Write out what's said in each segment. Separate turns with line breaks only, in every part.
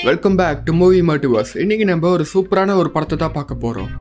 Welcome back to movie multiverse. இன்னைக்கு நம்ம ஒரு சூப்பரான ஒரு படத்தை தான் பார்க்க போகிறோம்.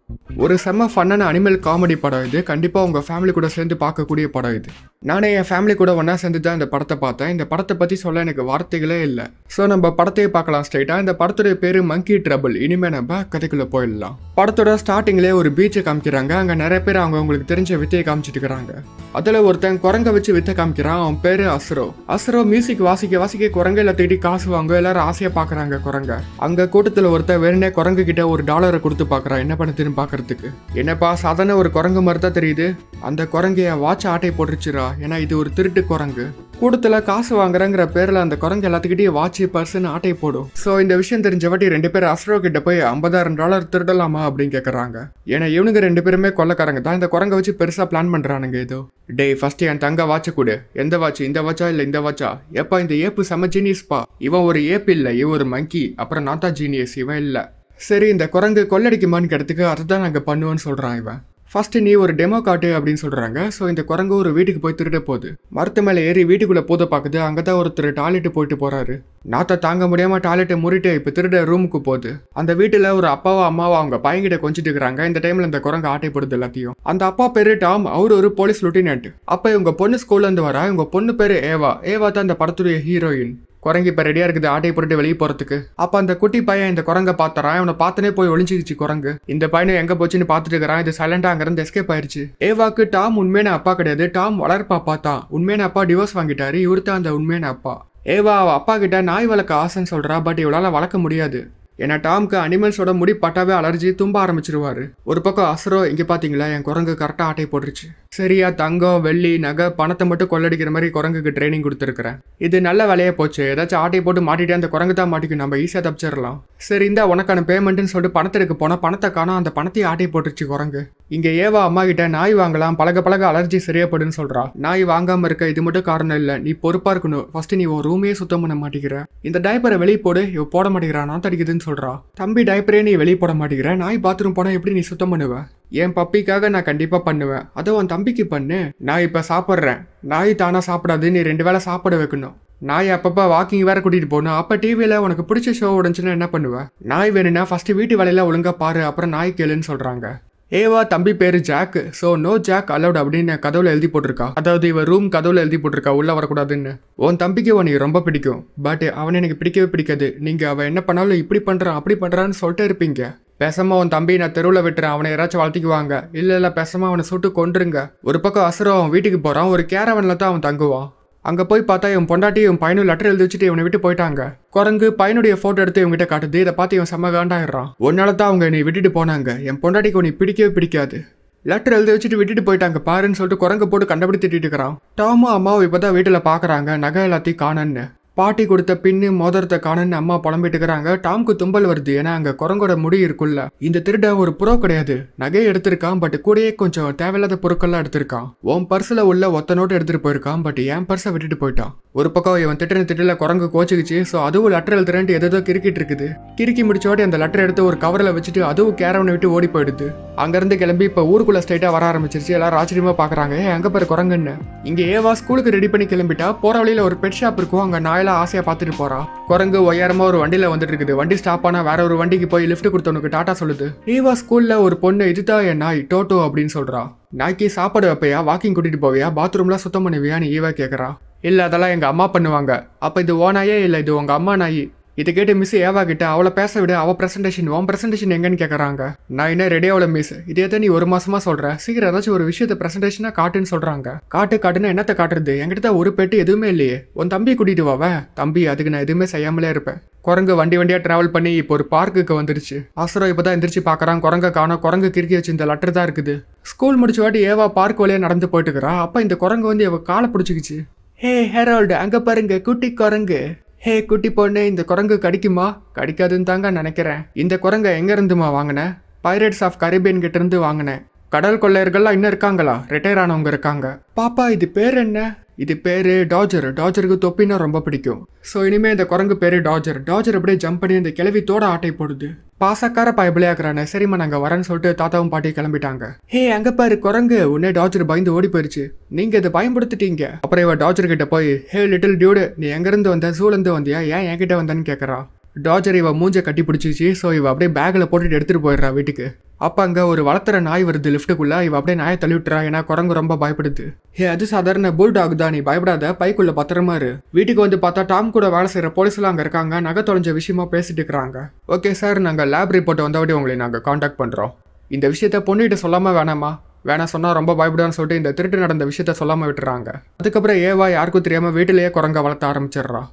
ஒரு செம்ம ஃபன்னான அனிமல் காமெடி படம் இது. கண்டிப்பாக உங்கள் ஃபேமிலி கூட சேர்ந்து பார்க்கக்கூடிய படம் இது. நானே என் ஃபேமிலி கூட ஒன்றா சேர்ந்து தான் இந்த படத்தை பார்த்தேன். இந்த படத்தை பற்றி சொல்ல எனக்கு வார்த்தைகளே இல்லை. ஸோ நம்ம படத்தையே பார்க்கலாம் ஸ்ட்ரைட்டாக. இந்த படத்துடைய பேர் மங்கி ட்ரபிள். இனிமேல் நம்ம கதைக்குள்ளே போயிடலாம். படத்தோட ஸ்டார்டிங்லேயே ஒரு பீச்சை காமிக்கிறாங்க. அங்கே நிறைய பேர் அவங்களுக்கு தெரிஞ்ச வித்தையை காமிச்சிட்டு இருக்கிறாங்க. அதில் ஒருத்தன் குரங்க வச்சு வித்தை காமிக்கிறான். அவன் பேர் அஸ்ரோ. அஸ்ரோ மியூசிக் வாசிக்க குரங்கு எல்லாத்திட்டி காசு வாங்க எல்லாரும் ஆசையாக பார்க்குறாங்க குரங்க. அங்கே கூட்டத்தில் ஒருத்தன் வேணுனே குரங்கு கிட்ட $1 கொடுத்து பார்க்குறான் என்ன பண்ணுதுன்னு பார்க்கறதுக்கு. என்னப்பா சாதாரண ஒரு குரங்கு மாதிரி தான் தெரியுது, அந்த குரங்கைய வாட்ச் ஆட்டை போட்டுருச்சுரா, ஏன்னா இது ஒரு திருட்டு குரங்கு. கூட்டத்தில் காசு வாங்குறங்கிற பேரில் அந்த குரங்கு எல்லாத்துக்கிட்டே வாட்ச் பர்சன் ஆட்டை போடும். ஸோ இந்த விஷயம் தெரிஞ்ச வாட்டி 2 பேர் அஸ்ரோ கிட்ட போய் $50,000 திருடலாமா அப்படின்னு கேட்குறாங்க. ஏன்னா இவனுங்க 2 பேருமே கொள்ளக்காரங்க தான். இந்த குரங்கை வச்சு பெருசாக பிளான் பண்ணுறானுங்க ஏதோ. டேய் ஃபர்ஸ்ட் என் தங்க வாட்சை கொடு. எந்த வாட்ச்? இந்த வாட்சா இல்லை இந்த வாட்சா? எப்பா இந்த ஏப்பு செம்ம ஜீனியஸ்பா. இவன் ஒரு ஏப்பு இல்லை, இவன் ஒரு மங்கி. அப்புறம் நான் தான் ஜீனியஸ், இவன் இல்லை. சரி இந்த குரங்கு கொள்ளடிக்குமான்னு கேட்டதுக்கு அதை தான் நாங்கள் பண்ணுவோன்னு சொல்கிறான் இவன். ஃபர்ஸ்ட் நீ ஒரு டெமோ காட்டு அப்படின்னு சொல்கிறாங்க. ஸோ இந்த குரங்கு ஒரு வீட்டுக்கு போய் திருட போகுது. மரத்து மேலே ஏறி வீட்டுக்குள்ளே போத பார்க்குது. அங்கே தான் ஒருத்தர் டாய்லெட்டு போயிட்டு போகிறாரு. நாத்தை தாங்க முடியாமல் டாய்லெட்டை மூடிட்டு இப்போ திருட ரூமுக்கு போகுது. அந்த வீட்டில் ஒரு அப்பாவோ அம்மாவோ அவங்க பையன்கிட்ட கொஞ்சிட்டு இருக்கிறாங்க. இந்த டைமில் இந்த குரங்கு ஆட்டை போடுது எல்லாத்தையும். அந்த அப்பா பேர் டாம். அவர் ஒரு போலீஸ் லெப்டினன்ட். அப்போ இவங்க பொண்ணு ஸ்கூல்லேருந்து வரா. இவங்க பொண்ணு பேர் ஏவா. ஏவா தான் இந்த படத்துடைய ஹீரோயின். குரங்கு இப்போ ரெடியாக இருக்குது ஆட்டையை போட்டு வெளியே போகிறதுக்கு. அப்போ அந்த குட்டி பையன் இந்த குரங்கை பார்த்துறான். அவனை பார்த்தனே போய் ஒளிஞ்சிக்கிச்சு குரங்கு. இந்த பையனை எங்கே போச்சுன்னு பார்த்துட்டு இருக்கிறான். இது சைலண்டாக அங்கேருந்து எஸ்கேப் ஆயிடுச்சு. ஏவாக்கு டாம் உண்மையான அப்பா கிடையாது, டாம் வளர்ப்பாப்பா தான். உண்மையான அப்பா டிவோர்ஸ் வாங்கிட்டாரு. இவரு தான் அந்த உண்மையான அப்பா. ஏவா அவள் அப்பா கிட்ட நாய் வளர்க்க ஆசைன்னு சொல்கிறா. பட் இவளால் வளர்க்க முடியாது. ஏன்னா டாம்க்கு அனிமல்ஸோட முடி பட்டாவே அலர்ஜி, தும்ப ஆரம்பிச்சிருவாரு. ஒரு பக்கம் அஸ்ரோ இங்கே பார்த்தீங்களா என் குரங்கு கரெக்டாக ஆட்டை போட்டுருச்சு. சரியா தங்கம் வெள்ளி நகை பணத்தை மட்டும் கொள்ளடிக்கிற மாதிரி குரங்குக்கு ட்ரைனிங் கொடுத்துருக்கிறேன். இது நல்ல வேலையாக போச்சு. ஏதாச்சும் ஆட்டை போட்டு மாட்டிட்டு அந்த குரங்கு தான் மாட்டிக்கும், நம்ம ஈஸியாக தப்பிச்சிடலாம். சரி இந்த உனக்கான பேமெண்ட்னு சொல்லிட்டு பணத்தை எடுக்க போனால் பணத்தை காணோம். அந்த பணத்தையும் ஆட்டை போட்டுருச்சு குரங்கு. இங்கே ஏவா அம்மா கிட்ட நாய் வாங்கலாம், பழக அலர்ஜி சரியாப்படுன்னு சொல்கிறா. நாய் வாங்காமல் இருக்க இது மட்டும் காரணம் இல்லை, நீ பொறுப்பாக இருக்கணும். ஃபர்ஸ்ட் நீ ஒரு ரூமையே சுத்தம் பண்ண மாட்டேங்கிற. இந்த டைப்பரை வெளியே போடு. இவ போட மாட்டேங்கிறா, நான் தடிக்குதுன்னு சொல்கிறா. தம்பி டைப்பரே நீ வெளியே போட மாட்டேங்கிற, நாய் பாத்ரூம் போனால் எப்படி நீ சுத்தம் பண்ணுவ? என் பப்பிக்காக நான் கண்டிப்பாக பண்ணுவேன், அதை உன் தம்பிக்கு பண்ணு. நான் இப்போ சாப்பிட்றேன், நாய் தானா சாப்பிடாது, நீ 2 வேளை சாப்பிட வைக்கணும். நாய் அப்பப்போ வாக்கிங் வேற கூட்டிகிட்டு போகணும். அப்போ டிவியில் உனக்கு பிடிச்ச ஷோ உடஞ்சுன்னா என்ன பண்ணுவேன்? நாய் வேணும்னா ஃபஸ்ட்டு வீட்டு வேலையில் ஒழுங்காக பாரு, அப்புறம் நாய் கேளுன்னு சொல்கிறாங்க. ஏவா தம்பி பேரு Jack. So no Jack allowed அப்படின்னு கதவுல எழுதி போட்டிருக்கா. அதாவது இவ ரூம் கதவுல எழுதி போட்டிருக்கா உள்ள வரக்கூடாதுன்னு. உன் தம்பிக்கு உனக்கு ரொம்ப பிடிக்கும், பட் அவனை எனக்கு பிடிக்கவே பிடிக்காது. நீங்க அவன் என்ன பண்ணாலும் இப்படி பண்றான் அப்படி பண்றான்னு சொல்லிட்டே இருப்பீங்க. பேசாம உன் தம்பி நான் தெருவில் விட்டுறேன், அவனை யாராச்சும் வளர்த்திக்குவாங்க. இல்லை பேசாம அவனை சுட்டு கொன்றுங்க. ஒரு பக்கம் அசுரம் அவன் வீட்டுக்கு போறான். ஒரு கேரவன்ல தான் அவன் தங்குவான். அங்கே போய் பார்த்தா இவன் பொண்டாட்டி இவன் பையனும் லெட்டர் எழுதி வச்சுட்டு இவனை விட்டு போயிட்டாங்க. குரங்கு பையனுடைய ஃபோட்டோ எடுத்து இவங்ககிட்ட காட்டுது. இதை பார்த்து இவன் செம்ம காண்டாயிடுறான். ஒன்னால தான் அவங்க என்னை விட்டுட்டு போனாங்க, என் பொண்டாட்டிக்கு உனக்கு பிடிக்கவே பிடிக்காது. லெட்டர் எழுதி வச்சுட்டு விட்டுட்டு போயிட்டாங்க பாருன்னு சொல்லிட்டு குரங்கு போட்டு கண்டபடி திட்டிட்டு இருக்கிறான். டாமும் அம்மாவும் இப்போ தான் வீட்டில் பார்க்குறாங்க நகை எல்லாத்தையும் காணன்னு. பாட்டி கொடுத்த பின்னு மோதிரத்தை காணன்னு அம்மா புலம்பிட்டு இருக்கிறாங்க. டாம்க்கு தும்பல் வருது, ஏன்னா அங்கே குரங்கோட முடி இருக்குல்ல. இந்த திருட ஒரு புறோ கிடையாது, நகையை எடுத்திருக்கான். பட் கூடயே கொஞ்சம் தேவையில்லாத பொருட்கள்லாம் எடுத்திருக்கான். உன் பர்ஸில் உள்ள ஒத்த நோட்டு எடுத்துட்டு போயிருக்கான். பட் என் பர்ஸை விட்டுட்டு போயிட்டான். ஒரு பக்கம் இவன் திட்டில குரங்கு கோச்சிக்கிச்சு. ஸோ அதுவும் லெட்டர் எழுதுறேன்ட்டு ஏதோ கிரிக்கிட்டு இருக்குது. கிறுக்கி முடிச்சோட்டி அந்த லெட்டர் எடுத்து ஒரு கவரில் வச்சுட்டு அதுவும் கேரவனை விட்டு ஓடி போயிடுது. அங்கேருந்து கிளம்பி இப்போ ஊருக்குள்ள ஸ்ட்ரைட்டாக வர ஆரம்பிச்சிருச்சு. எல்லாரும் ஆச்சரியமா பார்க்குறாங்க, அங்கே பேர் குரங்குன்னு. இங்கே ஏவா ஸ்கூலுக்கு ரெடி பண்ணி கிளம்பிட்டா. போகிற வழியில் ஒரு பெட் ஷாப் இருக்கும், அங்கே நாயெல்லாம் ஆசையாக பார்த்துட்டு போறா. குரங்கு உயரமாக ஒரு வண்டியில் வந்துட்டு இருக்குது. வண்டி ஸ்டாப் ஆனால் வேற ஒரு வண்டிக்கு போய் லிஃப்ட் கொடுத்தவனுக்கு டாட்டா சொல்லுது. ஏவா ஸ்கூலில் ஒரு பொண்ணு இதுதான் என் நாய் டோட்டோ அப்படின்னு சொல்கிறா. நாய்க்கு சாப்பாடு வைப்பையா, வாக்கிங் கூட்டிகிட்டு போவியா, பாத்ரூம்லாம் சுத்தம் பண்ணுவியான்னு ஈவா கேட்குறா. இல்லை அதெல்லாம் எங்கள் அம்மா பண்ணுவாங்க. அப்போ இது ஓ நாயே இல்லை, இது உங்கள் அம்மா நாய். இதை கேட்டு மிஸ் ஏவா கிட்ட அவளை பேச விட, அவள் ப்ரெசன்டேஷன் உன் ப்ரெசன்டேஷன் எங்கன்னு கேட்குறாங்க. நான் என்ன ரெடியாவில் மிஸ், இதே தான் நீ 1 மாசமா சொல்கிற, சீக்கிரம் ஏதாச்சும் ஒரு விஷயத்தை ப்ரெசன்டேஷனாக காட்டுன்னு சொல்கிறாங்க. காட்டுன்னா என்னத்தை காட்டுறது, என்கிட்ட தான் ஒரு பெட்டு எதுவுமே இல்லையே. உன் தம்பி கூட்டிகிட்டு வாவ. தம்பி அதுக்கு நான் எதுவுமே செய்யாமலே இருப்பேன். குரங்கு வண்டியாக ட்ராவல் பண்ணி இப்போ ஒரு பார்க்குக்கு வந்துருச்சு. அசுரம் இப்போ தான் எந்திரிச்சு பார்க்குறான். குரங்கை காணோம். குரங்கு கிறுக்கி வச்சு இந்த லெட்டர் தான் இருக்குது. ஸ்கூல் முடிச்ச வாட்டி ஏவா பார்க் வழியாக நடந்து போயிட்டு இருக்கிறா. அப்போ இந்த குரங்கு வந்து இவ காலை பிடிச்சிக்கிச்சு. ஹே ஹெரால்டு அங்கே பாருங்க குட்டி குரங்கு. ஹே குட்டி பொண்ணு, இந்த குரங்கு கடிக்குமா? கடிக்காதுன்னு தாங்க நினைக்கிறேன். இந்த குரங்கை எங்கேருந்துமா வாங்கினேன்? பைரேட்ஸ் ஆஃப் கரீபியன் கிட்ட இருந்து வாங்கினேன். கடல் கொள்ளையர்கள்லாம் இன்னும் இருக்காங்களா? ரிட்டையர் ஆனவங்க இருக்காங்க. பாப்பா இது பேர் என்ன? இது பேரு டாஜர். டாஜருக்கு தொப்பினா ரொம்ப பிடிக்கும். ஸோ இனிமேல் இந்த குரங்கு பேரு டாஜர். டாஜர் அப்படியே ஜம்ப் பண்ணி இந்த கிளவி தோட ஆட்டை போடுது. பாசக்கார பயபிளையாக்குறானே, சரிம்மா நாங்க வரேன்னு சொல்லிட்டு தாத்தாவும் பாட்டி கிளம்பிட்டாங்க. ஹே அங்க பாரு குரங்கு, உன்னே டாஜர் பயந்து ஓடி போயிருச்சு, நீங்க இதை பயன்படுத்திட்டீங்க. அப்புறம் இவ டாஜர் கிட்ட போய், ஹே லிட்டில் டியூடு, நீ எங்க இருந்து வந்த, ஜூல இருந்து வந்தியா, ஏன் என்கிட்ட வந்தான்னு கேக்குறா. டாஜர் இவ மூஞ்ச கட்டி பிடிச்சிச்சு. ஸோ இவ அப்படியே பேக்ல போட்டுட்டு எடுத்துட்டு போயிடுறா வீட்டுக்கு. அப்ப அங்க ஒரு வளர்த்துற நாய் வருது லிஃப்ட்டுக்குள்ள. இவ அப்படியே நாயை தள்ளி விட்டுறா, ஏன்னா குரங்கு ரொம்ப பயப்படுது. ஹே அது சாதாரண புல்டாக் தான், நீ பயப்படாத, பைக்குள்ள பத்திரமா இரு. வீட்டுக்கு வந்து பார்த்தா டாம் கூட வேலை செய்யற போலீஸ் எல்லாம் அங்க இருக்காங்க. நகை தொலைஞ்ச விஷயமா பேசிட்டு இருக்காங்க. ஓகே சார், நாங்க லேப் ரிப்போர்ட் வந்தபடி உங்களை நாங்க காண்டாக்ட் பண்றோம். இந்த விஷயத்த பொண்ணுகிட்ட சொல்லாம வேணாமா, வேணா சொன்னா ரொம்ப பயப்படுவான்னு சொல்லிட்டு இந்த திருட்டு நடந்த விஷயத்த சொல்லாம விட்டுறாங்க. அதுக்கப்புறம் ஏவா யாருக்கும் தெரியாம வீட்டிலேயே குரங்க வளர்த்த ஆரம்பிச்சிடுறா.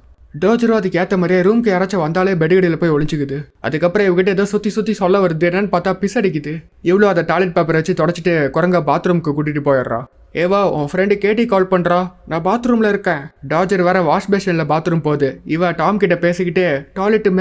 டோஜரோ அதுக்கு ஏற்ற மாதிரியே ரூம்க்கு யாராச்சும் வந்தாலே பெட்டுகடியில் போய் ஒழிஞ்சுக்குது. அதுக்கப்புறம் இவகிட்ட ஏதோ சுற்றி சொல்ல வருது. என்னன்னு பார்த்தா பிஸ் அடிக்குது. இவ்வளோ அதை டாய்லெட் பேப்பர் வச்சு தொடச்சிட்டு குரங்க பாத்ரூம்க்கு கூட்டிட்டு போயிடுறா. ஏவா உன் ஃப்ரெண்டு கேட்டி கால் பண்ணுறா, நான் பாத்ரூமில் இருக்கேன். டாஜர் வேற வாஷ் பேஷனில் பாத்ரூம் போகுது. இவ டாம் கிட்ட பேசிக்கிட்டே டாய்லெட்டு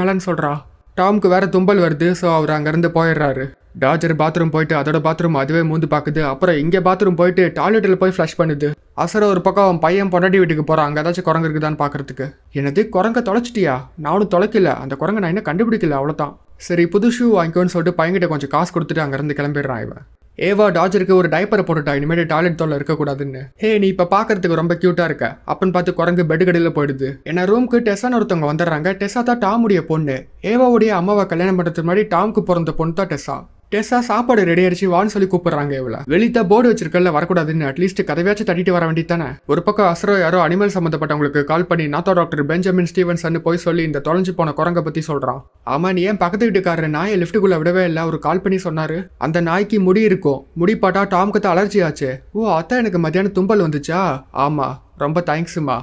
மேலேன்னு சொல்கிறா. டாம்க்கு வேற தும்பல் வருது. ஸோ அவர் அங்கேருந்து போயிடுறாரு. டாஜர் பாத்ரூம் போயிட்டு அதோட பாத்ரூம் அதுவே மூந்து பார்க்குது. அப்புறம் இங்கே பாத்ரூம் போயிட்டு டாய்லெட்டில் போய் ஃப்ளஷ் பண்ணுது. அசர ஒரு பக்கம் அவன் பையன் பொண்டாட்டி வீட்டுக்கு போகிறான், அங்கே ஏதாச்சும் குரங்கு இருக்குதான்னு பார்க்கறதுக்கு. என்னது குரங்க தொலைச்சிட்டியா, நான் ஒன்றும் தொலைக்கல, அந்த குரங்க நான் இன்னும் கண்டுபிடிக்கல, அவ்வளோதான். சரி புது ஷூ வாங்கிக்கோன்னு சொல்லிட்டு பையன்கிட்ட கொஞ்சம் காசு கொடுத்துட்டு அங்கேருந்து கிளம்பிடுறான் இவன். ஏவா டாஜருக்கு ஒரு டைப்பரை போட்டுட்டா, இனிமேல் டாய்லெட் தொல்லை இருக்கக்கூடாதுன்னு. ஹே நீ இப்போ பார்க்கறதுக்கு ரொம்ப க்யூட்டாக இருக்க அப்பன்னு பார்த்து குரங்கு பெட் கடையில் போயிடுது. ஏன்னா ரூமுக்கு டெஸ்ஸான்னு ஒருத்தவங்க வந்துடுறாங்க. டெஸ்ஸா தான் டாமுடைய பொண்ணு. ஏவாவுடைய அம்மாவை கல்யாணம் பண்ணுறதுக்கு முன்னாடி டாமுக்கு பிறந்த பொண்ணு தான் டெஸ்ஸா. டெஸ்ஸா சாப்பாடு ரெடி ஆயிடுச்சு வான்னு சொல்லி கூப்பிடுறாங்க. இவள வெளியே போர்டு வச்சிருக்கல வரக்கூடாதுன்னு அட்லீஸ்ட் கதவையாச்சும் தட்டிட்டு வர வேண்டியது தானே. ஒரு பக்கம் அசரோ யாரோ அனிமல் சம்மந்தப்பட்டவங்களுக்கு கால் பண்ணி நாத்தோ டாக்டர் பெஞ்சமின் ஸ்டீவன்சன் போய் சொல்லி இந்த தொலைஞ்சு போன குரங்க பத்தி சொல்றான். ஆமா நீ ஏன் பக்கத்து வீட்டுக்காரரு நாயை லிஃப்ட்டுக்குள்ள விடவே இல்லை, ஒரு கால் பண்ணி சொன்னாரு. அந்த நாய்க்கு முடி இருக்கும், முடி பாட்டா டாம்க்கு தான் அலர்ஜி ஆச்சு. ஓ அத்தான் எனக்கு மத்தியானம் தும்பல் வந்துச்சா, ஆமா ரொம்ப தேங்க்ஸுமா.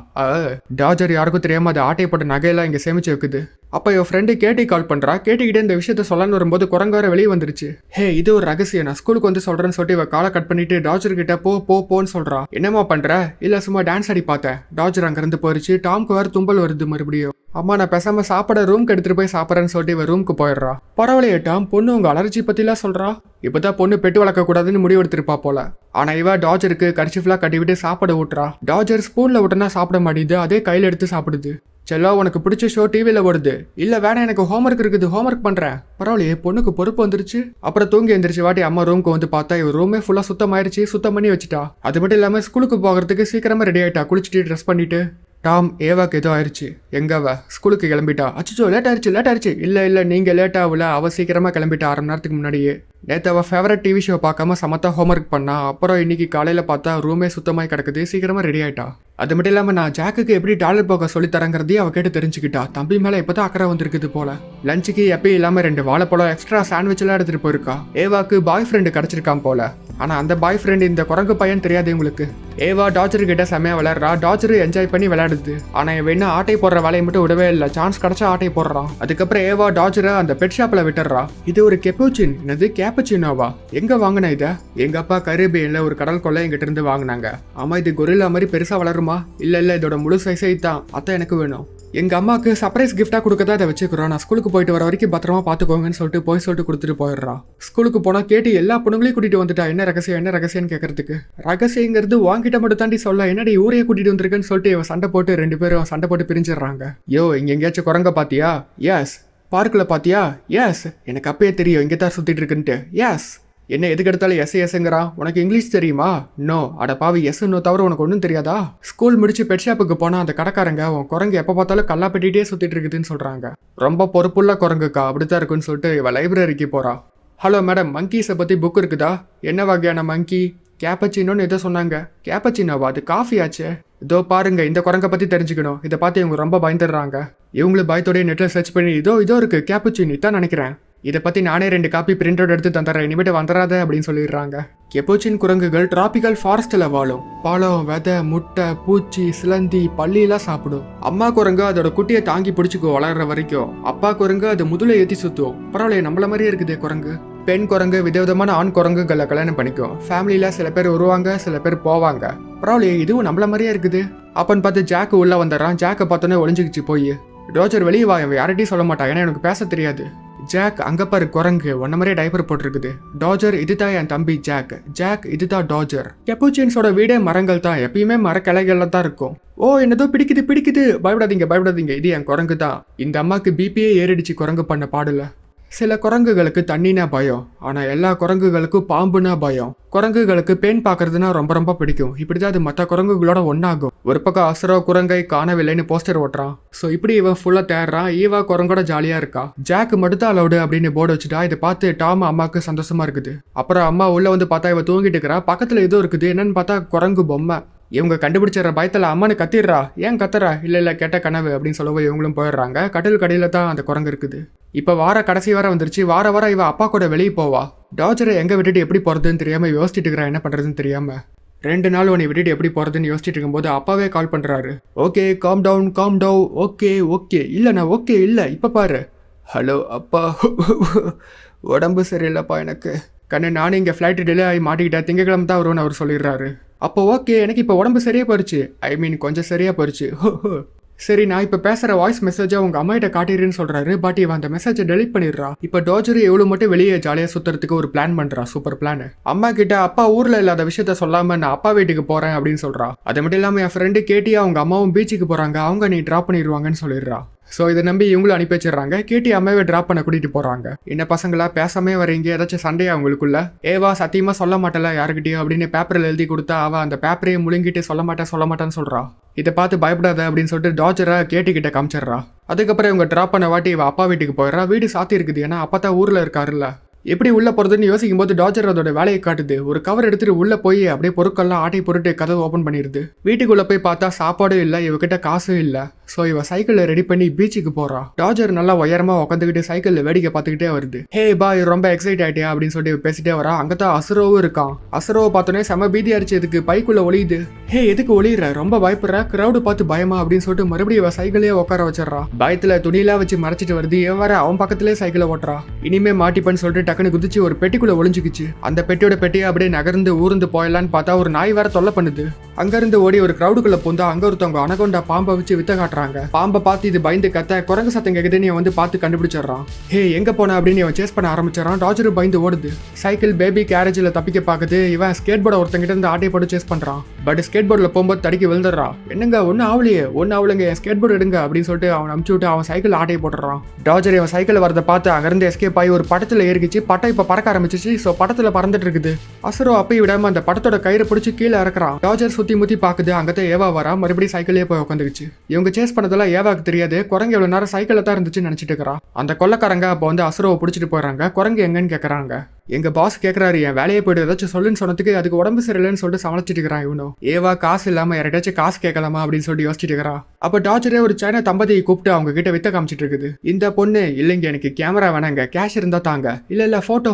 டாஜர் யாருக்கும் தெரியாம அது ஆட்டையை போட்ட நகையெல்லாம் இங்க சேமிச்சு வைக்குது. அப்போ என் ஃப்ரெண்டு கேட்டி கால் பண்ணுறா. கேட்டிக்கிட்டே இந்த விஷயத்த சொல்லலான்னு வரும்போது குரங்கு வர வெளியே வந்துருச்சு. ஹே இது ஒரு ரகசியம், நான் ஸ்கூலுக்கு வந்து சொல்கிறேன்னு சொல்லிட்டு இவ காலை கட் பண்ணிட்டு டாஜர் கிட்ட போன்னு சொல்கிறா. என்னம்மா பண்ணுற, இல்லை சும்மா டான்ஸ் ஆடி பார்த்தேன். டாஜர் அங்கேருந்து போயிடுச்சு. டாம்க்கு வேறு தும்பல் வருது மறுபடியும். அம்மா நான் பேசாம சாப்பிட ரூம்க்கு எடுத்துட்டு போய் சாப்பிட்றேன்னு சொல்லிட்டு இவ ரூமுக்கு போயிடுறா. பரவாயில்லையே டாம், பொண்ணு உங்க அலர்ஜி பற்றிலாம் சொல்கிறா. இப்போதான் பொண்ணு பெட்டு வளர்க்கக்கூடாதுன்னு முடிவு எடுத்திருப்பா போல. ஆனால் இவ டாஜருக்கு கர்ச்சிஃப்லாம் கட்டிவிட்டு சாப்பாடு ஊட்டுறா. டாஜர் ஸ்பூனில் விட்டுனா சாப்பிட மாட்டேது, அதே கையில் எடுத்து சாப்பிடுது. செல்லோ உனக்கு பிடிச்ச ஷோ டிவியில் ஓடுது. இல்லை வேணா எனக்கு ஹோம்ஒர்க் இருக்குது, ஹோம்ஒர்க் பண்ணுறேன். பரவாயில்லையே பொண்ணுக்கு பொறுப்பு வந்துருச்சு. அப்புறம் தூங்கி எந்திரிச்சு வாட்டி அம்மா ரூமுக்கு வந்து பார்த்தா இவ ரூமே ஃபுல்லாக சுத்தமாயிருச்சு. சுத்தம் பண்ணி வச்சுட்டா. அது மட்டும் இல்லாமல் ஸ்கூலுக்கு போகிறதுக்கு சீக்கிரமாக ரெடி ஆகிட்டா. குளிச்சுட்டு ட்ரெஸ் பண்ணிட்டு. டாம் ஏவாக்கு ஏதோ ஆயிடுச்சு. எங்கவ ஸ்கூலுக்கு கிளம்பிட்டா. அச்சோ லேட் ஆயிடுச்சு. இல்லை நீங்கள் லேட் ஆகல, அவள் சீக்கிரமாக கிளம்பிட்டா 1/2 மணி நேரத்துக்கு முன்னாடியே. நேற்று அவள் ஃபேவரட் டிவி ஷோ பார்க்காம சமத்தா ஹோம்ஒர்க் பண்ணா. அப்புறம் இன்னைக்கு காலையில் பார்த்தா ரூமே சுத்தமாகி கிடக்குது. சீக்கிரமாக ரெடி ஆகிட்டா. அது மட்டும் இல்லாமல் நான் ஜாக்குக்கு எப்படி டாய்லெட் போக சொல்லித்தரங்கிறதையும் அவள் கேட்டு தெரிஞ்சுக்கிட்டா. தம்பி மேலே இப்போ தான் அக்கறை வந்திருக்குது போல. லஞ்சுக்கு எப்பயும் இல்லாமல் 2 வாழைப்பழம் எக்ஸ்ட்ரா சாண்ட்விச்லாம் எடுத்துகிட்டு போயிருக்கா. ஏவாக்கு பாய் ஃப்ரெண்டு கிடச்சிருக்கான் போல. ஆனால் அந்த பாய் ஃப்ரெண்டு இந்த குரங்கு பையன் தெரியாது இவங்களுக்கு. ஏவா டாஜர் கிட்ட செம்மையாக விளையாடுறா. டாஜர் என்ஜாய் பண்ணி விளையாடுது. ஆனால் இவன் என்ன ஆட்டை போடுற வேலையை மட்டும் விடவே இல்லை. சான்ஸ் கிடைச்சா ஆட்டை போடுறான். அதுக்கப்புறம் ஏவா டாஜரை அந்த பெட் ஷாப்பில் விட்டுறா. இது ஒரு கெப்பூச்சின், என்னது கேப்பச்சினோவா, எங்க வாங்கின இதை? எங்க அப்பா கரீபியன்ல ஒரு கடல் கொள்ளை எங்கிட்ட இருந்து வாங்கினாங்க. ஆமா இது கொரில்லா மாதிரி பெருசா வளருமா? இல்ல இதோட முழு சைஸை தான் அதான் எனக்கு வேணும். எங்க அம்மாவுக்கு சர்ப்ரைஸ் கிஃப்டா கொடுக்கதான் அதை வச்சுக்கிறோம். நான் ஸ்கூலுக்கு போயிட்டு வர வரைக்கும் பத்திரமா பாத்துக்கோங்கன்னு சொல்லிட்டு கொடுத்துட்டு போயிடுறான். ஸ்கூலுக்கு போனா கேட்டு எல்லா பொண்ணுங்களையும் கூட்டிட்டு வந்துட்டா. என்ன ரகசியம்னு கேட்கறதுக்கு. ரகசியங்கிறது வாங்கிட்ட மட்டும் தாண்டி சொல்ல, என்னடி ஊரையே கூட்டிட்டு வந்திருக்குன்னு சொல்லிட்டு இவன் சண்டை போட்டு 2 பேரும் சண்டை போட்டு பிரிஞ்சிடறாங்க. யோ இங்க எங்கேயாச்சும் குரங்க பாத்தியா? எஸ். பார்க்கில் பாத்தியா? எஸ். எனக்கு அப்பயே தெரியும் இங்கே தான் சுத்திட்டு இருக்குன்ட்டு. எஸ். என்ன எதுக்கு எடுத்தாலும் எஸ்ங்கிறான். உனக்கு இங்கிலீஷ் தெரியுமா? நோ. அட பாவி, எஸ்ன்னு தவிர உனக்கு ஒன்றும் தெரியாதா? ஸ்கூல் முடிச்சு பெட் ஷாப்புக்கு போனால் அந்த கடைக்காரங்க உன் குரங்கு எப்போ பார்த்தாலும் கல்லா பெட்டிகிட்டே சுற்றிட்டு இருக்குதுன்னு சொல்கிறாங்க. ரொம்ப பொறுப்புள்ள குரங்குக்கா, அப்படித்தான் இருக்குன்னு சொல்லிட்டு இவ லைப்ரரிக்கு போகிறா. ஹலோ மேடம், மங்கீஸை பற்றி புக் இருக்குதா? என்ன வகையான மங்கி? கேப்பச்சினோன்னு எதோ சொன்னாங்க. கேப்பச்சினோவா? அது காஃபி ஆச்சு. இதோ பாருங்க, இந்த குரங்கை பற்றி தெரிஞ்சுக்கணும். இதை பார்த்து இவங்க ரொம்ப பயந்துடுறாங்க. இவங்களும் பயத்தோடைய நெட்டில் சர்ச் பண்ணி இதோ இருக்குது கேப்பச்சினி தான் நினைக்கிறேன். இதை பற்றி நானே 2 காப்பி பிரிண்ட் அவுட் எடுத்து தந்துடுறேன், இனிமேட்டு வந்துடாத அப்படின்னு சொல்லிடுறாங்க. கெப்பூச்சின் குரங்குகள் டிராபிக்கல் ஃபாரஸ்ட்டில் வாழும். பழம், விதை, முட்டை, பூச்சி, சிலந்தி, பள்ளியெல்லாம் சாப்பிடும். அம்மா குரங்கு அதோட குட்டியை தாங்கி பிடிச்சிக்கோ வளர்ற வரைக்கும். அப்பா குரங்கு அது முதுலை ஏற்றி சுத்தும். பரவாயில்லையே, நம்மள மாதிரியே இருக்குதே குரங்கு. பெண் குரங்கு விதவிதமான ஆண் குரங்குகளை கல்யாணம் பண்ணிக்கும். ஃபேமிலியில் சில பேர் வருவாங்க, சில பேர் போவாங்க. பரவாயில்லையே, இதுவும் நம்மள மாதிரியே இருக்குது. அப்பன்னு பார்த்து ஜாக்கு உள்ள வந்துடுறான். ஜாக்கை பார்த்தோன்னே ஒளிஞ்சிக்கிச்சு போய். ரோஜர் வெளியே வா, யார்கிட்டையும் சொல்ல மாட்டான், ஏன்னா எனக்கு பேச தெரியாது. ஜாக் அங்க பாரு குரங்கு ஒன்ன மாதிரியே டைப்பர் போட்டிருக்குது. டாஜர் இதுதான் என் தம்பி ஜாக். ஜாக் இதுதான் டாஜர். கெப்பூச்சின்ஸோட வீடே மரங்கள் தான், எப்பயுமே மரக்கிளைகள்ல தான் இருக்கும். ஓ என்னதோ பிடிக்குது, பயப்படாதீங்க. இது என் குரங்கு தான். இந்த அம்மாக்கு பிபியே ஏறிடுச்சு குரங்கு பண்ண பாடல. சில குரங்குகளுக்கு தண்ணினா பயம், ஆனா எல்லா குரங்குகளுக்கும் பாம்புனா பயம். குரங்குகளுக்கு பேன் பார்க்கறதுனா ரொம்ப ரொம்ப பிடிக்கும். இப்படிதான் அது மற்ற குரங்குகளோட ஒன்னாகும். ஒரு பக்கம் அசுரோ குரங்கை காணவில்லைன்னு போஸ்டர் ஓட்டுறான். ஸோ இப்படி இவன் ஃபுல்லா தேடுறான். ஈவா குரங்கோட ஜாலியா இருக்கா. ஜாக் மட்டும் அலவுடு அப்படின்னு போர்டு வச்சுட்டா. இதை பார்த்து டாம் அம்மாவுக்கு சந்தோஷமா இருக்குது. அப்புறம் அம்மா உள்ள வந்து பார்த்தா இவ தூங்கிட்டு இருக்கிறா. பக்கத்துல ஏதோ இருக்குது. என்னன்னு பார்த்தா குரங்கு பொம்மை. இவங்க கண்டுபிடிச்சிடற பயத்தில் அம்மானு கத்திடுறா. ஏன் கத்துறா? இல்லை கேட்ட கனவு அப்படின்னு சொல்லவும் இவங்களும் போயிடுறாங்க. கடல் கடையில் தான் அந்த குரங்கு இருக்குது. இப்போ வார கடைசி வாரம் வந்துருச்சு. வாரம் இவ அப்பா கூட வெளியே போவா. டாஜரை எங்கே விட்டுட்டு எப்படி போகிறதுன்னு தெரியாமல் யோசிச்சுட்டு இருக்கிறா. என்ன பண்ணுறதுன்னு தெரியாமல் 2 நாள் உன்னை விட்டுட்டு எப்படி போகிறதுன்னு யோசிச்சுட்டு இருக்கும்போது அப்பாவே கால் பண்ணுறாரு. Okay calm down. ஓகே இல்லை நான் ஓகே இல்லை இப்போ பாரு. ஹலோ அப்பா, உடம்பு சரியில்லைப்பா எனக்கு. கண்ணு நானும் இங்கே ஃப்ளைட்டு டிலே ஆகி மாட்டிக்கிட்டேன். திங்கக்கிழமை தான் வருவோன்னு அவர் சொல்லிடுறாரு. அப்போ ஓகே எனக்கு இப்போ உடம்பு சரியாக போயிடுச்சு. ஐ மீன் கொஞ்சம் சரியாக போயிடுச்சு. சரி நான் இப்போ பேசுகிற வாய்ஸ் மெசேஜை உங்கள் அம்மாகிட்ட காட்டிடுன்னு சொல்கிறாரு. பட் இவன் அந்த மெசேஜை டெலிட் பண்ணிடுறா. இப்போ டாஜர் எவ்வளோ மட்டும் வெளியே ஜாலியாக சுற்றுறதுக்கு ஒரு பிளான் பண்ணுறா. Super plan. அம்மா கிட்ட அப்பா ஊரில் இல்லாத விஷயத்த சொல்லாமல் நான் அப்பா வீட்டுக்கு போகிறேன் அப்படின்னு சொல்கிறா. அது மட்டும் இல்லாமல் என் ஃப்ரெண்டு கேட்டி அவங்க அம்மாவும் பீச்சுக்கு போகிறாங்க. அவங்க நீ ட்ராப் பண்ணிடுவாங்கன்னு சொல்லிடுறா. ஸோ இதை நம்பி இவங்களும் அனுப்பி வச்சிடறாங்க. கேட்டி அம்மாவை ட்ராப் பண்ண கூட்டிகிட்டு போகிறாங்க. என்ன பசங்களா பேசாமே வரீங்க? ஏதாச்சும் சண்டையா அவங்களுக்குள்ள? ஏவா சத்தியமாக சொல்ல மாட்டல யாருக்கிட்டையும் அப்படின்னு பேப்பரில் எழுதி கொடுத்தா அவள் அந்த பேப்பரையே முழுங்கிட்டு சொல்ல மாட்டேன்னு சொல்கிறா. இதை பார்த்து பயப்படாத அப்படின்னு சொல்லிட்டு டாஜரை கேட்டிக்கிட்ட காமிச்சிடுறா. அதுக்கப்புறம் இவங்க ட்ராப் பண்ண வாட்டி இவ அப்பா வீட்டுக்கு போயிடுறா. வீடு சாத்தி இருக்குது. ஏன்னா அப்பா தான் ஊரில் இருக்காருல்ல. எப்படி உள்ள போறதுன்னு யோசிக்கும் போது டாஜர் அதோட வேலையை காட்டுது. ஒரு கவர் எடுத்துட்டு உள்ள போய் அப்படியே பொருட்கள்லாம் ஆட்டை பொருட்டு கதவு ஓப்பன் பண்ணிடுது. வீட்டுக்குள்ள போய் பார்த்தா சாப்பாடும் இல்லை, இவகிட்ட காசும் இல்லை. ஸோ இவ சைக்கிளை ரெடி பண்ணி பீச்சுக்கு போறா. டாஜர் நல்லா உயரமா உட்காந்துக்கிட்டு சைக்கிளில் வேடிக்கை பார்த்துக்கிட்டே வருது. ஹே பாய் ரொம்ப எக்ஸைட் ஆயிட்டியா அப்படின்னு சொல்லிட்டு பேசிட்டே வரா. அங்கதான் அசுரோவும் இருக்கான். அசுரோவை பார்த்தோன்னே செம பீதி அடிச்சு எதுக்கு பைக்குள்ள ஒளியுது. ஹே எதுக்கு ஒளியுற? ரொம்ப பயப்படுற? கிரௌடு பார்த்து பயமா அப்படின்னு சொல்லிட்டு மறுபடியும் இவ சைக்கிளே உட்கார வச்சிடறா. பயத்துல துணியெல்லாம் வச்சு மறைச்சிட்டு வருது. இவன் வர அவன் பக்கத்திலே சைக்கிளை ஓட்டுறா. இனிமே மாட்டிப்பன்னு சொல்லிட்டு டக்குனு குதிச்சு ஒரு பெட்டிக்குள்ள ஒளிஞ்சுக்கிச்சு. அந்த பெட்டியோட பெட்டியை அப்படியே நகர்ந்து ஊர்ந்து போயிடலான்னு பார்த்தா ஒரு நாய் வேற தொல்லை பண்ணுது. அங்கிருந்து ஓடி ஒரு கிரௌடுக்குள்ள பூந்தா அங்க ஒருத்தவங்க அனகொண்டா பாம்பை வச்சு வித்த காட்டுறாங்க. பாம்பை பார்த்து இது பயந்து கத்த குரங்கு சத்தம் கேக்குதுன்னு வந்து பார்த்து கண்டுபிடிச்சிடறான். ஹே எங்க போன அப்படின்னு இவன் சேஸ் பண்ண ஆரம்பிச்சிடறான். டாஜரும் பயந்து ஓடுது. சைக்கிள் பேபி கேரேஜில் தப்பிக்க பாக்குது. இவன் ஸ்கேட் போர்டை ஒருத்தங்கிட்ட இருந்து ஆட்டை போட்டு சேஸ் பண்றான். பட் ஸ்கேட் போர்டில் போகும்போது தடுக்கி விழுந்துடுறான். என்னங்க ஒன்னும் ஆவலைங்க என் ஸ்கேட் போர்டு எடுங்க அப்படின்னு சொல்லிட்டு அவன் அமுச்சு விட்டு அவன் சைக்கிள் ஆட்டையை போட்டுறான். டாஜர் இவன் சைக்கிள் வரதை பார்த்து அங்கிருந்து எஸ்கேப் ஆகி ஒரு படத்துல ஏறிக்கிச்சு. பட்டம் இப்ப பறக்க ஆரம்பிச்சிச்சு. ஸோ படத்துல பறந்துட்டு இருக்குது. அசுரோ அப்பயும் விடாம அந்த படத்தோட கயிறு பிடிச்சி கீழே இறக்குறான். டாஜர் சுத்தி முத்தி பாக்குது. அங்கதான் ஏவா வரா. மறுபடியும் சைக்கிளே போய் உட்காந்துக்குச்சு. இவங்க சேஸ் பண்ணதெல்லாம் ஏவாக்கு தெரியாது. குரங்கு எவ்வளவு நேரம் சைக்கிள் தான் இருந்துச்சுன்னு நினைச்சிட்டு இருக்கிறா. அந்த கொள்ளக்காரங்க அப்போ வந்து அசுரோவை பிடிச்சிட்டு போறாங்க. குரங்கு எங்கன்னு கேட்கறாங்க. எங்க பாஸ் கேட்கறாரு என் வேலையை போயிட்டு ஏதாச்சும் சொல்லுன்னு சொன்னதுக்கு அதுக்கு உடம்பு சரியில்லைன்னு சொல்லிட்டு சமாளிச்சுட்டு இருக்கிறான். இவனும் ஏவா காசு இல்லாம யார்ட்டாச்சும் காசு கேட்கலாமா அப்படின்னு சொல்லிட்டு யோசிச்சுட்டு இருக்கிறா. அப்ப டார்ச்சரே ஒரு சைனா தம்பதியை கூப்பிட்டு அவங்க கிட்ட வித்த காமிச்சிட்டு இருக்குது. இந்த பொண்ணு இல்லைங்க எனக்கு கேமரா வேணாங்க, கேஷ் இருந்தா தாங்க. இல்ல போட்டோ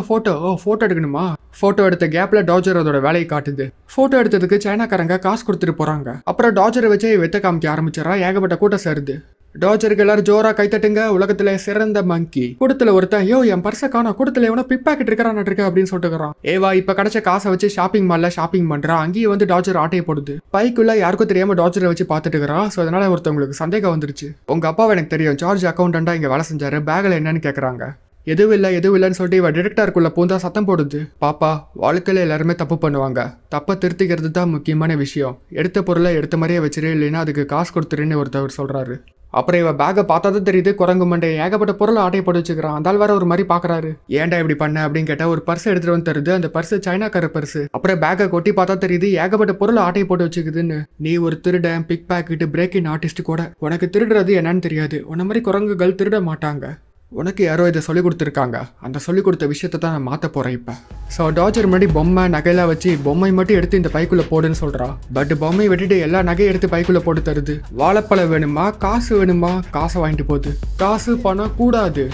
எடுக்கணுமா? போட்டோ எடுத்த கேப்ல டார்ச்சர் அதோட வேலையை காட்டுது. போட்டோ எடுத்ததுக்கு சைனாக்காரங்க காசு கொடுத்துட்டு போறாங்க. அப்புறம் டார்ச்சரை வச்சு வித்த காமிக்க ஆரம்பிச்சிடறா. ஏகப்பட்ட கூட்டம் சேருது. டார்ச்சருக்கு எல்லாரும் ஜோரா கைத்தட்டுங்க. உலகத்துல சிறந்த மங்கி. கூட்டத்துல ஒருத்தன் யோ என் பர்ச காணோம், கூட்டத்துல எவனோ பிக் பாக்கெட் இருக்கிறான் அப்படின்னு சொல்லிட்டு ஏவா இப்ப கிடைச்ச காசை வச்சு ஷாப்பிங் மால்ல ஷாப்பிங் பண்றா. அங்கேயே வந்து டார்ச்சர் ஆட்டையை போடுது. பைக்குள்ள யாருக்கும் தெரியாம டார்ச்சரை வச்சு பார்த்துட்டு இருக்கிறா. ஸோ அதனால ஒருத்தவங்களுக்கு சந்தேகம் வந்துருச்சு. உங்க அப்பாவை எனக்கு தெரியும், ஜார்ஜ் அக்கௌண்டண்டா இங்க வேலை செஞ்சாரு, பேக்ல என்னன்னு கேக்குறாங்க. எதுவும் இல்லைன்னு சொல்லிட்டு இவ டிரெக்டருக்குள்ள பூந்தா சத்தம் போடுது. பாப்பா வாழ்க்கையில எல்லாருமே தப்பு பண்ணுவாங்க, தப்பை திருத்திக்கிறது தான் முக்கியமான விஷயம். எடுத்த பொருளை எடுத்த மாதிரியே வச்சிரு, இல்லைன்னா அதுக்கு காசு கொடுத்துருன்னு ஒருத்தவர் சொல்றாரு. அப்புறம் இவ பேக்கை பார்த்தா தான் தெரியுது குரங்கு மண்டை ஏகப்பட்ட பொருளை ஆட்டையை போட்டு வச்சுக்கிறான். அந்த வேற ஒரு மாதிரி பாக்குறாரு. ஏன்டா இப்படி பண்ண அப்படின்னு கேட்டா ஒரு பர்ஸ் எடுத்துட்டு வந்து தருது. அந்த பர்ஸ் சைனாக்கார பர்ஸ். அப்புறம் பேக்கை கொட்டி பார்த்தா தெரியுது ஏகப்பட்ட பொருளை ஆட்டையை போட்டு வச்சுக்குதுன்னு. நீ ஒரு திருடன், பிக் பாக்கெட், பிரேக்கிங் ஆர்டிஸ்ட் கூட. உனக்கு திருடுறது என்னன்னு தெரியாது. உன்ன மாதிரி குரங்குகள் திருட மாட்டாங்க. உனக்கு யாரோ இதை சொல்லிக் கொடுத்துருக்காங்க. அந்த சொல்லிக் கொடுத்த விஷயத்தை தான் நான் மாற்ற போகிறேன் இப்போ. ஸோ டார்ச்சர் முன்னாடி பொம்மை நகையெல்லாம் வச்சு பொம்மை மட்டும் எடுத்து இந்த பைக்குள்ளே போடுன்னு சொல்கிறா. பட் பொம்மையை விட்டுட்டு எல்லா நகையை எடுத்து பைக்குள்ளே போட்டு தருது. வாழைப்பழம் வேணுமா, காசு வேணுமா? காசை வாங்கிட்டு போகுது. காசு பணம் கூடாது.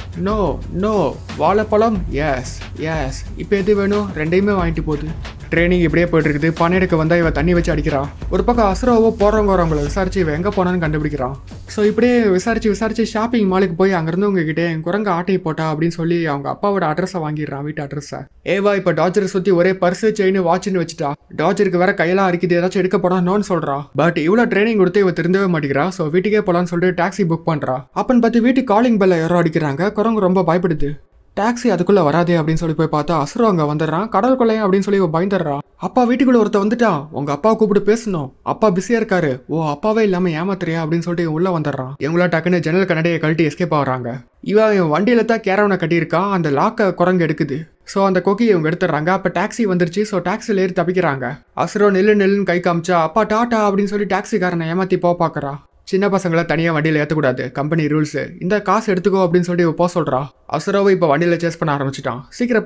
நோ வாழைப்பழம் எஸ். இப்போ எது வேணும்? ரெண்டையுமே வாங்கிட்டு போகுது. ட்ரைனிங் இப்படியே போயிட்டு இருக்குது. பணம் எடுக்க வந்தா இவ தண்ணி வச்சு அடிக்கிறான். ஒரு பக்கம் அசுரோவோ போறவங்க வரவங்களை விசாரிச்சு இவ எங்க போனான்னு கண்டுபிடிக்கிறான். ஸோ இப்படியே விசாரிச்சு ஷாப்பிங் மாலுக்கு போய் அங்கிருந்து உங்ககிட்ட என் குரங்கு ஆட்டையை போட்டா அப்படின்னு சொல்லி அவங்க அப்பாவோட அட்ரஸை வாங்கிடுறான், வீட்டு அட்ரஸை. ஏவா இப்ப டார்ச்சரை சுத்தி ஒரே பர்ஸ், செயின், வாட்ச்னு வச்சுட்டா. டார்ச்சருக்கு வேற கையெல்லாம் அரிக்குது, ஏதாச்சும் எடுக்க போனா நோன்னு சொல்றா. பட் இவ்வளவு ட்ரைனிங் கொடுத்து இவ திருந்தவே மாட்டேங்கிறா. ஸோ வீட்டுக்கே போலான்னு சொல்லிட்டு டாக்ஸி புக் பண்றா. அப்பன்னு பார்த்து வீட்டுக்கு காலிங் பெல்ல யாரோ அடிக்கிறாங்க. குரங்கு ரொம்ப பயப்படுது. டாக்ஸி அதுக்குள்ள வராதே அப்படின்னு சொல்லி போய் பார்த்தா அசுரம் அங்க வந்துடுறான். கடல் கொள்ளையா அப்படின்னு சொல்லி பயந்துடுறான். அப்பா வீட்டுக்குள்ள ஒருத்த வந்துட்டான், உங்க அப்பா கூப்பிட்டு பேசணும், அப்பா பிஸியா இருக்காரு, ஓ அப்பாவே இல்லாம ஏமாத்துறியா அப்படின்னு சொல்லிட்டு இவன் உள்ள வந்துடுறான். இவங்களா டக்குன்னு ஜன்னல் கண்ணடையை கழட்டி எஸ்கேப் ஆகுறாங்க. இவன் வண்டியில தான் கேரவனை கட்டியிருக்கான், அந்த லாக்க குரங்கு எடுக்குது. ஸோ அந்த கொக்கியை இவங்க எடுத்துடுறாங்க. அப்போ டாக்ஸி வந்துருச்சு. ஸோ டாக்ஸியில் ஏறி தப்பிக்கிறாங்க. அசுரம் நில்லுன்னு கை காமிச்சா அப்பா டாட்டா அப்படின்னு சொல்லி டாக்ஸிக்காரனை ஏமாத்தி பார்க்குறா. சின்ன பசங்களை தனியாக வண்டியில் ஏற்றக்கூடாது, கம்பெனி ரூல்ஸ், இந்த காசு எடுத்துக்கோ அப்படின்னு சொல்லி போக சொல்கிறா. அசுராவை இப்போ வண்டியில் சேஸ் பண்ண ஆரம்பிச்சிட்டான். சீக்கிரம்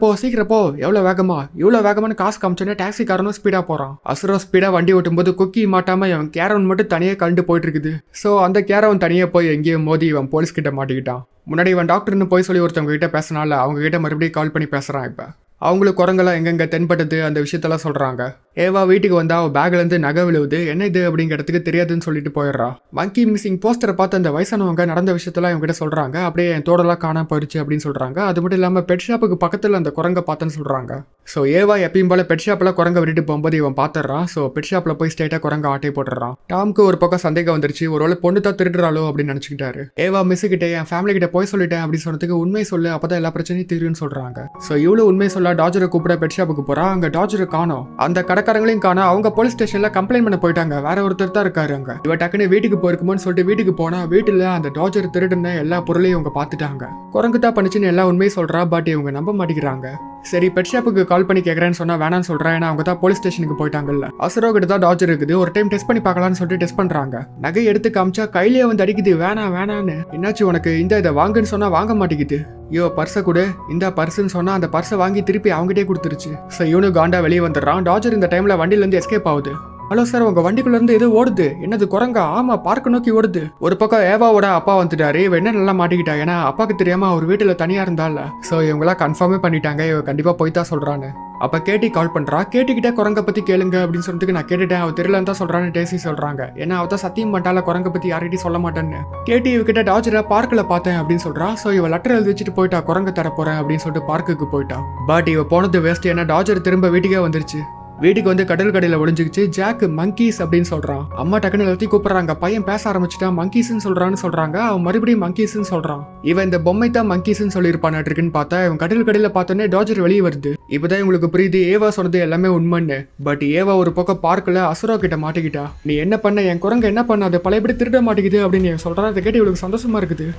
போ எவ்வளோ வேகமா, இவ்வளோ வேகமான காசு காமிச்சோன்னே டாக்ஸிக்காரனும் ஸ்பீடாக போகிறான். அசுரா ஸ்பீடாக வண்டி ஓட்டும்போது கொக்கி மாட்டாமல் அவன் கேரவன் மட்டும் தனியாக கண்டு போயிட்டு இருக்குது. ஸோ அந்த கேரவன் தனியாக போய் எங்கேயும் மோதி இவன் போலீஸ் கிட்ட மாட்டிக்கிட்டான். முன்னாடி இவன் டாக்டர்னு போய் சொல்லி ஒருத்தவங்க கிட்ட பேசினால அவங்க கிட்ட மறுபடியும் கால் பண்ணி பேசுகிறான். இப்போ அவங்களுக்கு குரங்கெல்லாம் எங்கெங்க தென்பட்டது அந்த விஷயத்தெல்லாம் சொல்கிறாங்க. ஏவா வீட்டுக்கு வந்தா அவள் பேக்லேருந்து நகை விழுவுது, என்ன இது அப்படிங்கிறதுக்கு தெரியாதுன்னு சொல்லிட்டு போயிடுறா. மங்கி மிஸ்ஸிங் போஸ்டரை பார்த்து அந்த வயசானவங்க நடந்த விஷயத்தெல்லாம் இவங்க கிட்ட சொல்கிறாங்க. அப்படியே என் தோடெல்லாம் காணாம போயிடுச்சு அப்படின்னு சொல்கிறாங்க. அது மட்டும் இல்லாமல் பெட் ஷாப்புக்கு பக்கத்தில் அந்த குரங்கை பார்த்தேன்னு சொல்கிறாங்க. ஸோ ஏவா எப்பயும் போல பெட் ஷாப்பில் குரங்கை விட்டுட்டு போகும்போது இவன் பார்த்துடுறான். ஸோ பெட் ஷாப்பில் போய் ஸ்ட்ரெயிட்டாக குரங்கை ஆட்டை போட்டுறான். டாம்க்கு ஒரு பக்கம் சந்தேகம் வந்துருச்சு, ஒருவேளை பொண்ணு தான் திருடுறாளோ அப்படின்னு நினச்சிக்கிட்டாரு. ஏவா மிஸ் கிட்டே என் ஃபேமிலி கிட்ட போய் சொல்லிட்டேன் அப்படின்னு சொன்னதுக்கு உண்மை சொல்லு, அப்பதான் எல்லா பிரச்சனையும் தீருன்னு சொல்கிறாங்க. ஸோ இவ்வளோ உண்மை சொல்ல டாஜரை கூப்பிட பெட் ஷாப்புக்கு போறா. அங்கே டாஜரை காணோம், அந்த கடைக்காரங்களையும் காணோம். அவங்க போலீஸ் ஸ்டேஷன்ல கம்ப்ளைண்ட் பண்ண போயிட்டாங்க, வேற ஒருத்தர் தான் இருக்காரு அங்க. இவ டக்குன்னு வீட்டுக்கு போயிருக்குமோன்னு சொல்லிட்டு வீட்டுக்கு போனா வீட்டுல அந்த டாஜர் திருடுன எல்லா பொருளையும் இவங்க பார்த்துட்டாங்க. குரங்கு தான் பண்ணிச்சுன்னு எல்லா உண்மையும் சொல்றா. பட் இவங்க நம்ப மாட்டேங்கிறாங்க. சரி பெட் ஷாப்புக்கு கால் பண்ணி கேட்கறேன்னு சொன்னா வேணான்னு சொல்றேன், ஏன்னா அவங்க தான் போலீஸ் ஸ்டேஷனுக்கு போயிட்டாங்கல்ல. அசுரோ கிட்ட தான் டாஜர் இருக்குது, ஒரு டைம் டெஸ்ட் பண்ணி பார்க்கலாம்னு சொல்லிட்டு டெஸ்ட் பண்றாங்க. நகை எடுத்து காமிச்சா கையிலேயே வந்து அடிக்குது, வேணான்னு. என்னாச்சு உனக்கு, இதை வாங்குன்னு சொன்னா வாங்க மாட்டேங்குது. ஐயோ பர்ஸை கொடு, இந்த பர்ஸ்ன்னு சொன்னா அந்த பர்ஸை வாங்கி திருப்பி அவங்ககிட்டே கொடுத்துருச்சு. ஸோ இவனு காண்டா வெளியே வந்துடுறான். டாஜர் இந்த டைம்ல வண்டியில இருந்து எஸ்கேப் ஆகுது. ஹலோ சார், உங்க வண்டிக்குள்ள இருந்து எது ஓடுது, என்னது குரங்கா? ஆமா, பார்க்க நோக்கி ஓடுது. ஒரு பக்கம் ஏவாவோட அப்பா வந்துட்டாரு. இவ என்ன நல்லா மாட்டிக்கிட்டா, ஏன்னா அப்பாக்கு தெரியாம அவர் வீட்டுல தனியா இருந்தால. ஸோ இவங்களா கன்ஃபார்மே பண்ணிட்டாங்க இவ கண்டிப்பா போய் தான் சொல்றான்னு. அப்ப கேட்டி கால் பண்றா. கேட்டுக்கிட்ட குரங்க பத்தி கேளுங்க அப்படின்னு சொல்றதுக்கு நான் கேட்டுட்டேன், அவ தெரியலன்னு தான் சொல்றான்னு டேசி சொல்றாங்க. ஏன்னா அவ தான் சத்தியம் பண்ணிட்டால குரங்க பத்தி யார்கிட்டையும் சொல்ல மாட்டேன்னு. கேட்டி இவகிட்ட டாஜரை பார்க்கில் பார்த்தேன் அப்படின்னு சொல்றா. ஸோ இவ லெட்டர் எழுதி வச்சுட்டு போயிட்டா, குரங்க தர போறேன் அப்படின்னு சொல்லிட்டு பார்க்குக்கு போயிட்டா. பட் இவ போனது வேஸ்ட், ஏன்னா டாஜர் திரும்ப வீட்டுக்கே வந்துருச்சு. வீட்டுக்கு வந்து கடல் கடையில் ஒளிஞ்சிக்கிச்சு. ஜாக் மங்கீஸ் அப்படின்னு சொல்றான். அம்மா டக்குன்னு எல்லாத்தையும் கூப்பிடுறாங்க. பையன் பேச ஆரம்பிச்சுட்டான். மங்கீஸ்ன்னு சொல்றாங்க. அவன் மறுபடியும் மங்கீஸ்ன்னு சொல்றான். இவன் இந்த பொம்மை தான் மங்கீஸ்ன்னு சொல்லியிருப்பான்னு பார்த்தா இவன் கடல் கடையில் பார்த்தோன்னே டாஜர் வெளியே வருது. இப்பதான் இவங்களுக்கு புரியுது ஏவா சொன்னது எல்லாமே உண்மைன்னு. பட் ஏவா ஒரு பக்கம் பார்க்கல அசுரா கிட்ட மாட்டிக்கிட்டா. நீ என்ன பண்ண, என் குரங்கு என்ன பண்ண, அதை பழையபடி திருட மாட்டேங்குது அப்படின்னு சொல்றான். அதை கேட்டு இவளுக்கு சந்தோஷமா இருக்குது.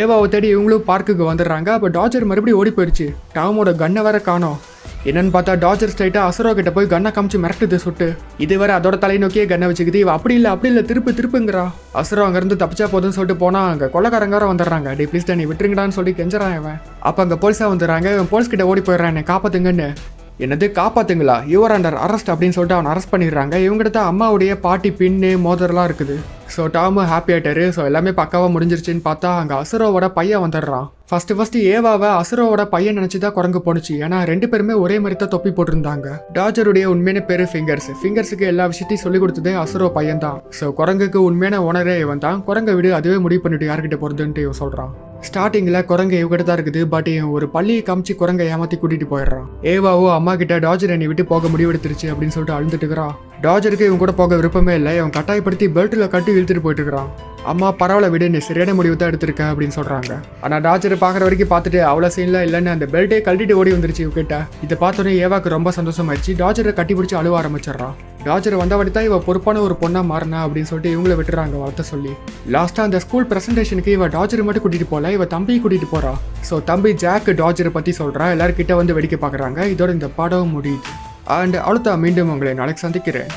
ஏவாவை தேடி இவங்களும் பார்க்குக்கு வந்துடுறாங்க. அப்போ டாஜர் மறுபடியும் ஓடி போயிடுச்சு. டாமோட கண்ணை வேற காணோம். என்னன்னு பார்த்தா டாஜர் ஸ்ட்ரைட்டா அசுரா கிட்ட போய் கண்ணை காமிச்சு மிரட்டுது சுட்டு. இதுவரை அதோட தலை நோக்கியே கண்ணை வச்சுக்குது. இவ அப்படி இல்லை திருப்புங்கிறா. அசுரா அங்கிருந்து தப்பிச்சா போதுன்னு சொல்லிட்டு போனா அங்க கொள்ளக்காரங்கார வந்துடுறாங்க. டே ப்ளீஸ் நீ விட்டுருங்கடான்னு சொல்லி கெஞ்சறான் இவன். அப்ப அங்க போலீஸா வந்துடுறாங்க. இவன் போலீஸ் கிட்ட ஓடி போயிடுறான், என்னை காப்பாத்துங்கன்னு. என்னது காப்பாத்துங்களா, யுவர் அண்டர் அரெஸ்ட் அப்படின்னு சொல்லிட்டு அவன் அரெஸ்ட் பண்ணிடுறாங்க. இவங்ககிட்ட அம்மாவுடைய பாட்டி பின்னு மோதரெல்லாம் இருக்குது. ஸோ டாமு ஹாப்பி ஆயிட்டாரு. ஸோ எல்லாமே பக்காவாக முடிஞ்சிருச்சுன்னு பார்த்தா அங்கே அசுரோவோட பையன் வந்துடுறான். ஃபர்ஸ்ட் ஏவாவை அசுரோவோட பையன் நினச்சிதான் குரங்கு போனுச்சு. ஏன்னா ரெண்டு பேருமே ஒரே மாதிரி தான் தொப்பி போட்டிருந்தாங்க. டாஜருடைய உண்மையான பேரு ஃபிங்கர்ஸுக்கு எல்லா விஷயத்தையும் சொல்லி கொடுத்ததே அசுரோ பையன் தான். ஸோ குரங்குக்கு உண்மையான ஓனரே இவன் தான். குரங்கை விடு, அதுவே முடிவு பண்ணிட்டு யார்கிட்ட போகிறதுன்ட்டு இவன் சொல்கிறான். ஸ்டார்டிங்கில் குரங்கு இவகிட்ட தான் இருக்குது. பட் ஒரு பள்ளியை காமிச்சு குரங்கை ஏமாற்றி கூட்டிகிட்டு போயிடுறான். ஏவாவோ அம்மா கிட்ட டாஜர் என்னை விட்டு போக முடிவெடுத்துருச்சு அப்படின்னு சொல்லிட்டு அழுந்துட்டு இருக்கிறான். டாஜருக்கு இவன் கூட போக விருப்பமே இல்லை. இவன் கட்டாயப்படுத்தி பெல்ட்டில் கட்டி இழுத்துட்டு போயிட்டு இருக்கிறான். அம்மா பரவாயில்ல விடு, நீ சரியான முடிவு தான் எடுத்திருக்க அப்படின்னு சொல்கிறாங்க. ஆனால் டாஜர் பார்க்குற வரைக்கும் பார்த்துட்டு அவ்வளோ சீன்லாம் இல்லைன்னு அந்த பெல்ட்டே கழட்டிட்டு ஓடி வந்துருச்சு இவகிட்ட. இதை பார்த்தோன்னே ஏவாக்கு ரொம்ப சந்தோஷமாயிடுச்சு. டாஜரை கட்டி பிடிச்சி அழுவ ஆரம்பிச்சிடறான். டாஜர் வந்தபடி தான் இவ பொறுப்பான ஒரு பொண்ணா மாறினா அப்படின்னு சொல்லிட்டு இவங்களை விட்டுறாங்க வார்த்தை சொல்லி. லாஸ்ட்டாக அந்த ஸ்கூல் ப்ரெசன்டேஷனுக்கு இவ டாஜரை மட்டும் கூட்டிகிட்டு போகல, இவ தம்பியை கூட்டிகிட்டு போகிறா. ஸோ தம்பி ஜாக் டாஜரை பற்றி சொல்கிறா. எல்லாருக்கிட்ட வந்து வெடிக்க பார்க்குறாங்க. இதோட இந்த படம் முடியுது. அண்ட் அவ்வளோதான், மீண்டும் உங்களை நாளைக்கு சந்திக்கிறேன்.